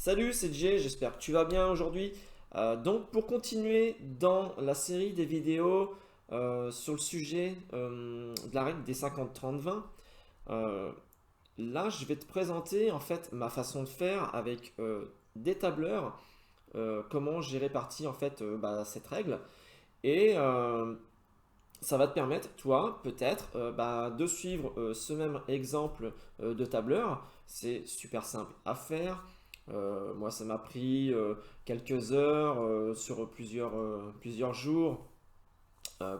Salut, c'est Jay, j'espère que tu vas bien aujourd'hui. Donc pour continuer dans la série des vidéos sur le sujet de la règle des 50-30-20, euh, là je vais te présenter en fait ma façon de faire avec des tableurs, comment j'ai réparti en fait cette règle et ça va te permettre, toi, peut-être, de suivre ce même exemple de tableur. C'est super simple à faire. Moi, ça m'a pris quelques heures sur plusieurs jours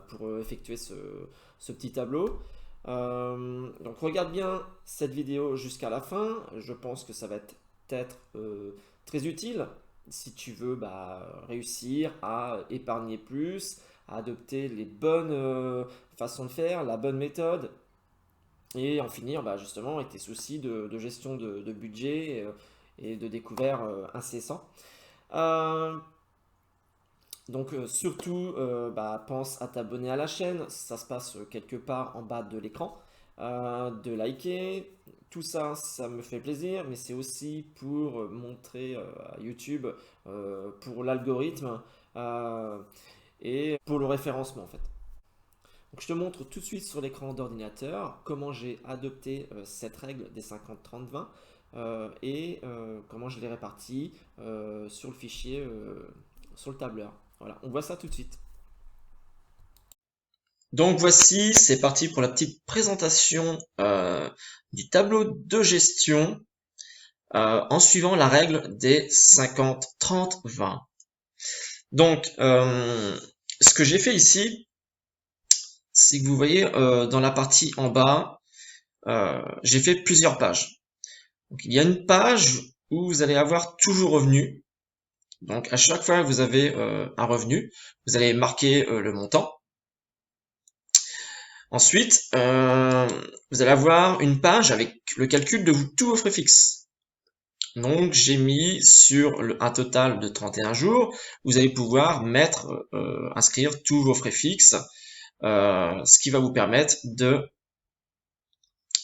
pour effectuer ce petit tableau. Donc, regarde bien cette vidéo jusqu'à la fin. Je pense que ça va être très utile si tu veux réussir à épargner plus, à adopter les bonnes façons de faire, la bonne méthode et en finir justement avec tes soucis de gestion de budget et de découvert incessant. Euh, surtout, pense à t'abonner à la chaîne, ça se passe quelque part en bas de l'écran, de liker, tout ça, ça me fait plaisir, mais c'est aussi pour montrer à YouTube, pour l'algorithme euh, et pour le référencement en fait. Donc, je te montre tout de suite sur l'écran d'ordinateur comment j'ai adopté cette règle des 50-30-20 et comment je l'ai répartie sur le fichier, sur le tableur. Voilà, on voit ça tout de suite. Donc voici, c'est parti pour la petite présentation du tableau de gestion en suivant la règle des 50-30-20. Donc, ce que j'ai fait ici, c'est que vous voyez dans la partie en bas, j'ai fait plusieurs pages. Donc, il y a une page où vous allez avoir toujours revenu. Donc, à chaque fois que vous avez un revenu, vous allez marquer le montant. Ensuite, vous allez avoir une page avec le calcul de tous vos frais fixes. Donc, j'ai mis sur un total de 31 jours, vous allez pouvoir inscrire tous vos frais fixes, ce qui va vous permettre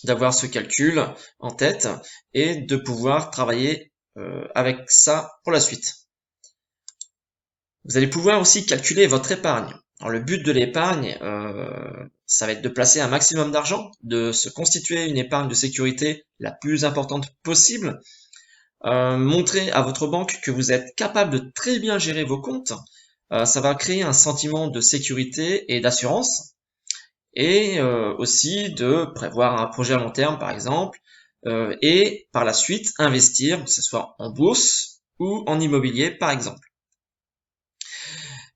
d'avoir ce calcul en tête et de pouvoir travailler avec ça pour la suite. Vous allez pouvoir aussi calculer votre épargne. Alors, le but de l'épargne, ça va être de placer un maximum d'argent, de se constituer une épargne de sécurité la plus importante possible, montrer à votre banque que vous êtes capable de très bien gérer vos comptes. Ça va créer un sentiment de sécurité et d'assurance, et aussi de prévoir un projet à long terme, par exemple, et par la suite investir, que ce soit en bourse ou en immobilier, par exemple.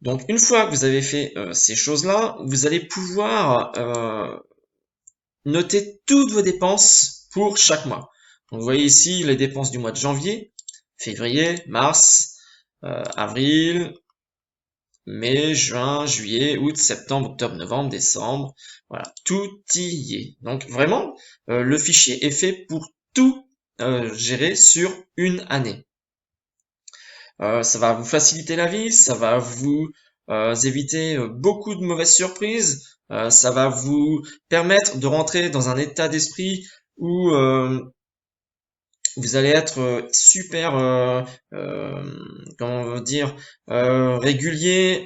Donc, une fois que vous avez fait ces choses-là, vous allez pouvoir noter toutes vos dépenses pour chaque mois. Donc, vous voyez ici les dépenses du mois de janvier, février, mars, avril, mai, juin, juillet, août, septembre, octobre, novembre, décembre. Voilà, tout y est. Donc, vraiment, le fichier est fait pour tout gérer sur une année. Ça va vous faciliter la vie, ça va vous éviter beaucoup de mauvaises surprises, ça va vous permettre de rentrer dans un état d'esprit où vous allez être super, comment on veut dire, régulier.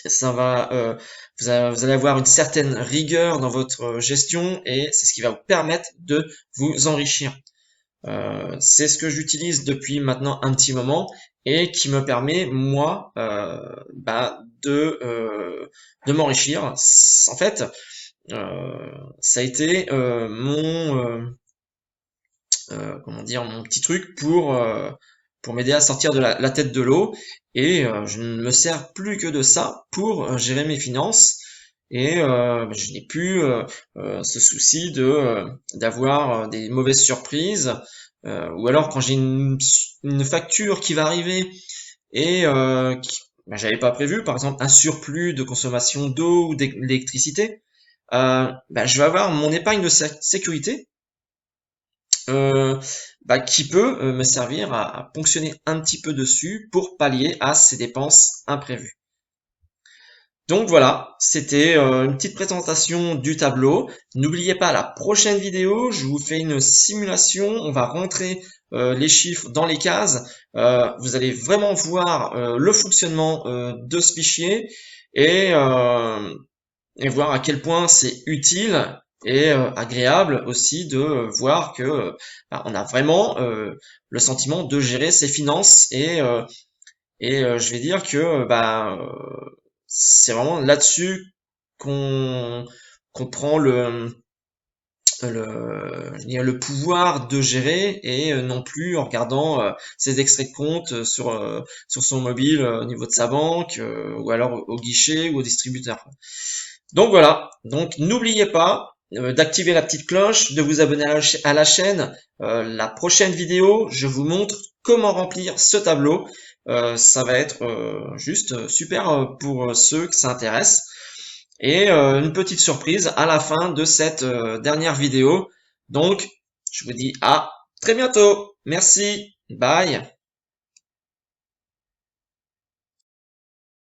Ça va, vous allez avoir une certaine rigueur dans votre gestion et c'est ce qui va vous permettre de vous enrichir. C'est ce que j'utilise depuis maintenant un petit moment et qui me permet moi de m'enrichir. En fait, ça a été comment dire, mon petit truc pour m'aider à sortir de la tête de l'eau, et je ne me sers plus que de ça pour gérer mes finances, et je n'ai plus ce souci d'avoir des mauvaises surprises, ou alors quand j'ai une facture qui va arriver et j'avais pas prévu, par exemple un surplus de consommation d'eau ou d'électricité, je vais avoir mon épargne de sécurité euh, qui peut me servir à ponctionner un petit peu dessus pour pallier à ces dépenses imprévues. Donc voilà, c'était une petite présentation du tableau. N'oubliez pas, la prochaine vidéo, je vous fais une simulation. On va rentrer les chiffres dans les cases. Vous allez vraiment voir le fonctionnement de ce fichier et, euh, et voir à quel point c'est utile et agréable aussi de voir que bah, on a vraiment le sentiment de gérer ses finances et je vais dire que bah, c'est vraiment là-dessus qu'on qu'on prend je dirais le pouvoir de gérer et non plus en regardant ses extraits de compte sur son mobile au niveau de sa banque ou alors au guichet ou au distributeur. Donc voilà, donc n'oubliez pas d'activer la petite cloche, de vous abonner à la chaîne. La prochaine vidéo, je vous montre comment remplir ce tableau. Ça va être juste super pour ceux qui s'intéressent. Et une petite surprise à la fin de cette dernière vidéo. Donc, je vous dis à très bientôt. Merci. Bye.